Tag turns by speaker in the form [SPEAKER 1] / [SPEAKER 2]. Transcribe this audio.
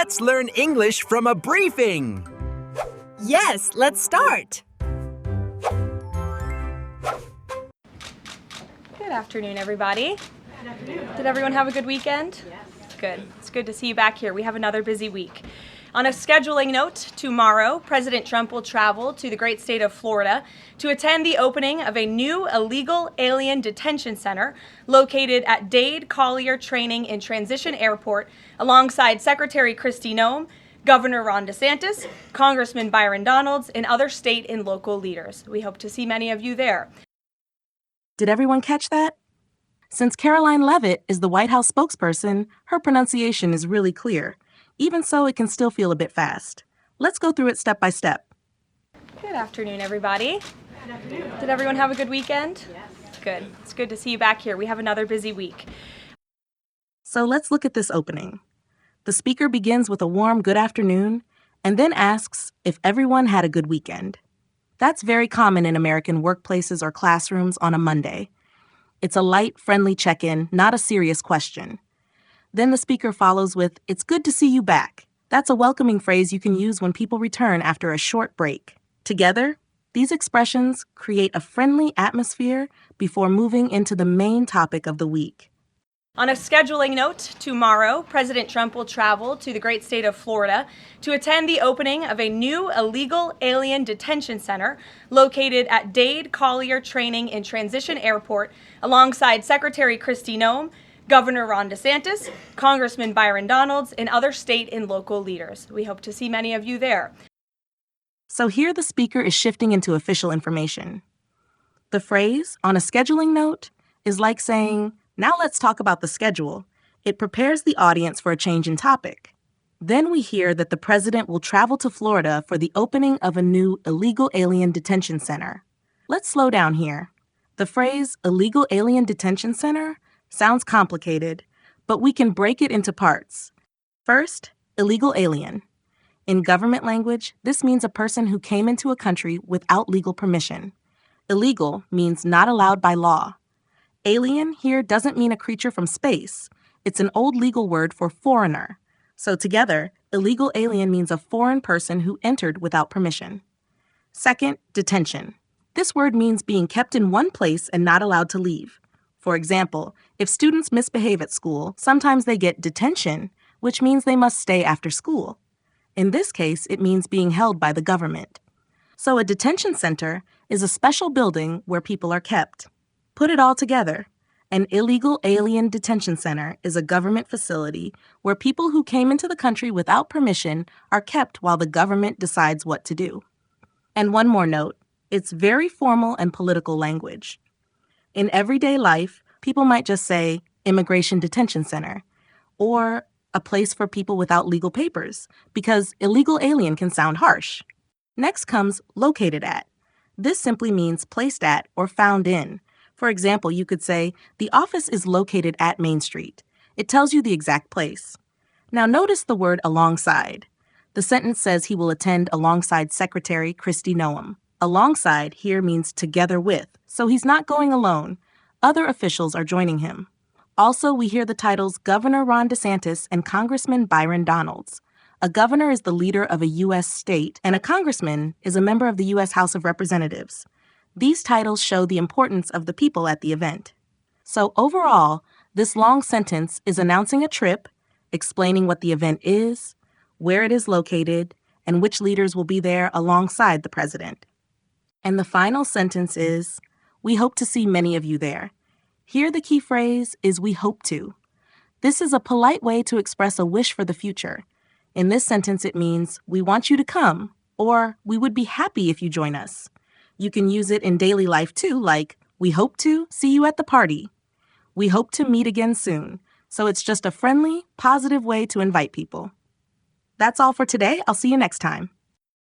[SPEAKER 1] Let's learn English from a briefing.
[SPEAKER 2] Yes, let's start.
[SPEAKER 3] Good afternoon, everybody. Good afternoon. Did everyone have a good weekend? Yes. Good. It's good to see you back here. We have another busy week. On a scheduling note, tomorrow, President Trump will travel to the great state of Florida to attend the opening of a new illegal alien detention center located at Dade Collier Training and Transition Airport alongside Secretary Kristi Noem, Governor Ron DeSantis, Congressman Byron Donalds, and other state and local leaders. We hope to see many of you there.
[SPEAKER 4] Did everyone catch that? Since Caroline Leavitt is the White House spokesperson, her pronunciation is really clear. Even so, it can still feel a bit fast. Let's go through it step by step.
[SPEAKER 3] Good afternoon, everybody.
[SPEAKER 5] Good afternoon.
[SPEAKER 3] Did everyone have a good weekend?
[SPEAKER 5] Yes.
[SPEAKER 3] Good. It's good to see you back here. We have another busy week.
[SPEAKER 4] So let's look at this opening. The speaker begins with a warm good afternoon and then asks if everyone had a good weekend. That's very common in American workplaces or classrooms on a Monday. It's a light, friendly check-in, not a serious question. Then the speaker follows with, "It's good to see you back." That's a welcoming phrase you can use when people return after a short break. Together, these expressions create a friendly atmosphere before moving into the main topic of the week.
[SPEAKER 3] On a scheduling note, tomorrow, President Trump will travel to the great state of Florida to attend the opening of a new illegal alien detention center located at Dade Collier Training and Transition Airport alongside Secretary Kristi Noem, Governor Ron DeSantis, Congressman Byron Donalds, and other state and local leaders. We hope to see many of you there.
[SPEAKER 4] So here the speaker is shifting into official information. The phrase, on a scheduling note, is like saying, "Now let's talk about the schedule." It prepares the audience for a change in topic. Then we hear that the president will travel to Florida for the opening of a new illegal alien detention center. Let's slow down here. The phrase, illegal alien detention center, sounds complicated, but we can break it into parts. First, illegal alien. In government language, this means a person who came into a country without legal permission. Illegal means not allowed by law. Alien here doesn't mean a creature from space. It's an old legal word for foreigner. So together, illegal alien means a foreign person who entered without permission. Second, detention. This word means being kept in one place and not allowed to leave. For example, if students misbehave at school, sometimes they get detention, which means they must stay after school. In this case, it means being held by the government. So a detention center is a special building where people are kept. Put it all together. An illegal alien detention center is a government facility where people who came into the country without permission are kept while the government decides what to do. And one more note, it's very formal and political language. In everyday life, people might just say immigration detention center or a place for people without legal papers because illegal alien can sound harsh. Next comes located at. This simply means placed at or found in. For example, you could say, the office is located at Main Street. It tells you the exact place. Now notice the word alongside. The sentence says he will attend alongside Secretary Kristi Noem. Alongside here means together with, so he's not going alone. Other officials are joining him. Also, we hear the titles Governor Ron DeSantis and Congressman Byron Donalds. A governor is the leader of a U.S. state, and a congressman is a member of the U.S. House of Representatives. These titles show the importance of the people at the event. So overall, this long sentence is announcing a trip, explaining what the event is, where it is located, and which leaders will be there alongside the president. And the final sentence is, we hope to see many of you there. Here the key phrase is we hope to. This is a polite way to express a wish for the future. In this sentence, it means we want you to come, or we would be happy if you join us. You can use it in daily life too, like, we hope to see you at the party. We hope to meet again soon. So it's just a friendly, positive way to invite people. That's all for today. I'll see you next time.